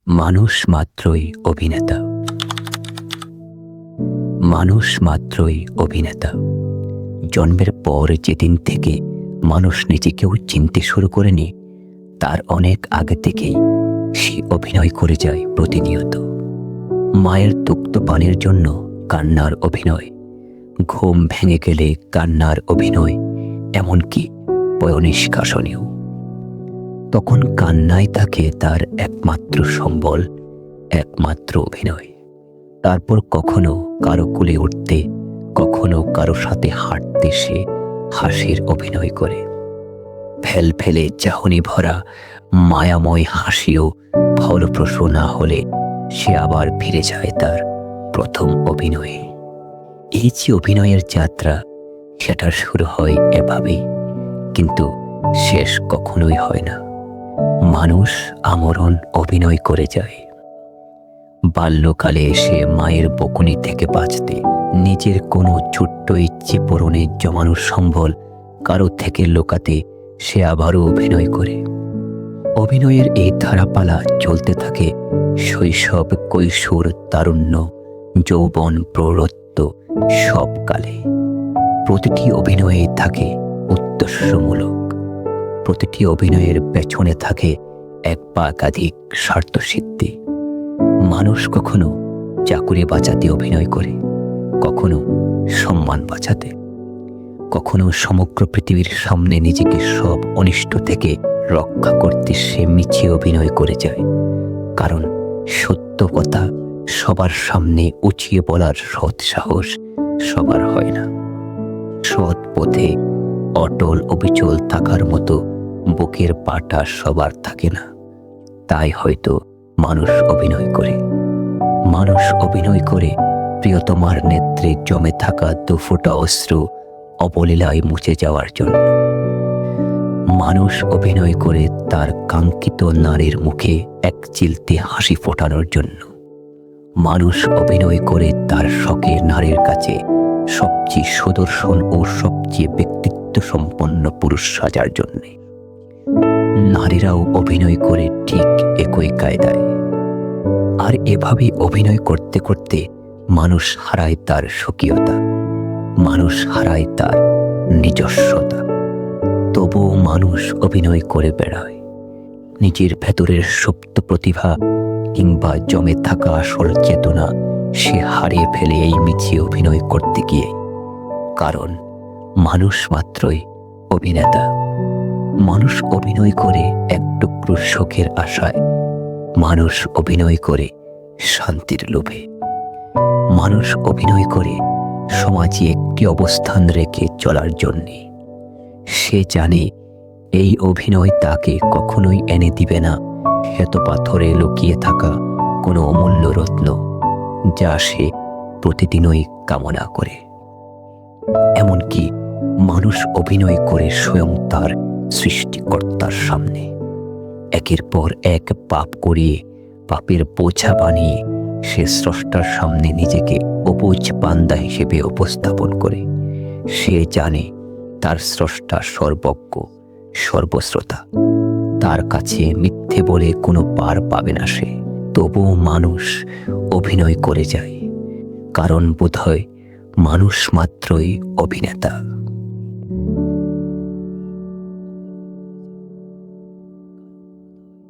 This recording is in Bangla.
মানুষ মাত্রই অভিনেতা। মানুষ মাত্রই অভিনেতা। জন্মের পর যেদিন থেকে মানুষ নিজেকেও চিনতে শুরু করেনি, তার অনেক আগে থেকেই সে অভিনয় করে যায় প্রতিনিয়ত। মায়ের দুগ্ধ পানের জন্য কান্নার অভিনয়, ঘুম ভেঙে গেলে কান্নার অভিনয়, এমনকি পয়ঃনিষ্কাশনেও। তখন কান্নাই থাকে তার একমাত্র সম্বল, একমাত্র অভিনয়। তারপর কখনো কারো কোলে উঠতে, কখনো কারো সাথে হাঁটতে সে হাসির অভিনয় করে। ফেলে চাহনি ভরা মায়াময় হাসিও ফলপ্রসূ না হলে সে আবার ফিরে যায় তার প্রথম অভিনয়ে। এই যে অভিনয়ের যাত্রা, সেটা শুরু হয় এভাবেই, কিন্তু শেষ কখনোই হয় না। মানুষ আমরণ অভিনয় করে যায়। বাল্যকালে এসে মায়ের বকুনি থেকে বাঁচতে, নিজের কোনো ছোট্ট ইচ্ছে পূরণে জমানো সম্বল কারো থেকে লুকাতে সে আবারও অভিনয় করে। অভিনয়ের এই ধারাপালা চলতে থাকে শৈশব, কৈশোর, তারুণ্য, যৌবন, প্রৌঢ়ত্ব, সব কালে। প্রতিটি অভিনয়ে থাকে উদ্দেশ্যমূলক, প্রতিটি অভিনয়ের পেছনে থাকে এক বা একাধিক স্বার্থসিদ্ধি। মানুষ কখনো চাকুরি বাঁচাতে অভিনয় করে, কখনো সম্মান বাঁচাতে, কখনো সমগ্র পৃথিবীর সামনে নিজেকে সব অনিষ্ট থেকে রক্ষা করতে সে মিছে অভিনয় করে যায়। কারণ সত্য কথা সবার সামনে উঁচিয়ে বলার সৎ সাহস সবার হয় না। সৎ পথে অটল অবিচল থাকার মতো বুকের পাটা সবার থাকে না। তাই হয়তো মানুষ অভিনয় করে। মানুষ অভিনয় করে প্রিয়তমার নেত্রে জমে থাকা দুফোঁটা অশ্রু অবলীলায় মুছে যাওয়ার জন্য। মানুষ অভিনয় করে তার কাঙ্ক্ষিত নারীর মুখে এক চিলতে হাসি ফোটানোর জন্য। মানুষ অভিনয় করে তার শখের নারীর কাছে সবচেয়ে সুদর্শন ও সবচেয়ে ব্যক্তিত্ব সম্পন্ন পুরুষ সাজার জন্য। নারীরাও অভিনয় করে ঠিক একই কায়দায়। আর এভাবে অভিনয় করতে করতে মানুষ হারায় তার স্বকীয়তা, মানুষ হারায় তার নিজস্বতা। তবুও মানুষ অভিনয় করে বেড়ায়। নিজের ভেতরের সুপ্ত প্রতিভা কিংবা জমে থাকা আসল চেতনা সে হারিয়ে ফেলে এই মিছে অভিনয় করতে গিয়ে। কারণ মানুষ মাত্রই অভিনেতা। মানুষ অভিনয় করে এক টুকরো সুখের আশায়, মানুষ অভিনয় করে শান্তির লোভে, মানুষ অভিনয় করে সমাজে একটি অবস্থান রেখে চলার জন্যে। সে জানে এই অভিনয় তাকে কখনোই এনে দিবে না শ্বেত পাথরে লুকিয়ে থাকা কোনো অমূল্য রত্ন, যা সে প্রতিদিনই কামনা করে। এমনকি মানুষ অভিনয় করে স্বয়ং তার সৃষ্টিকর্তার সামনে। একের পর এক পাপ করিয়ে, পাপের বোঝা বানিয়ে সে স্রষ্টার সামনে নিজেকে অবুঝ বান্দা হিসেবে উপস্থাপন করে। সে জানে তার স্রষ্টা সর্বজ্ঞ, সর্বশ্রোতা। তার কাছে মিথ্যে বলে কোনো পার পাবে না সে। তবুও মানুষ অভিনয় করে যায়, কারণ বোধহয় মানুষ মাত্রই অভিনেতা।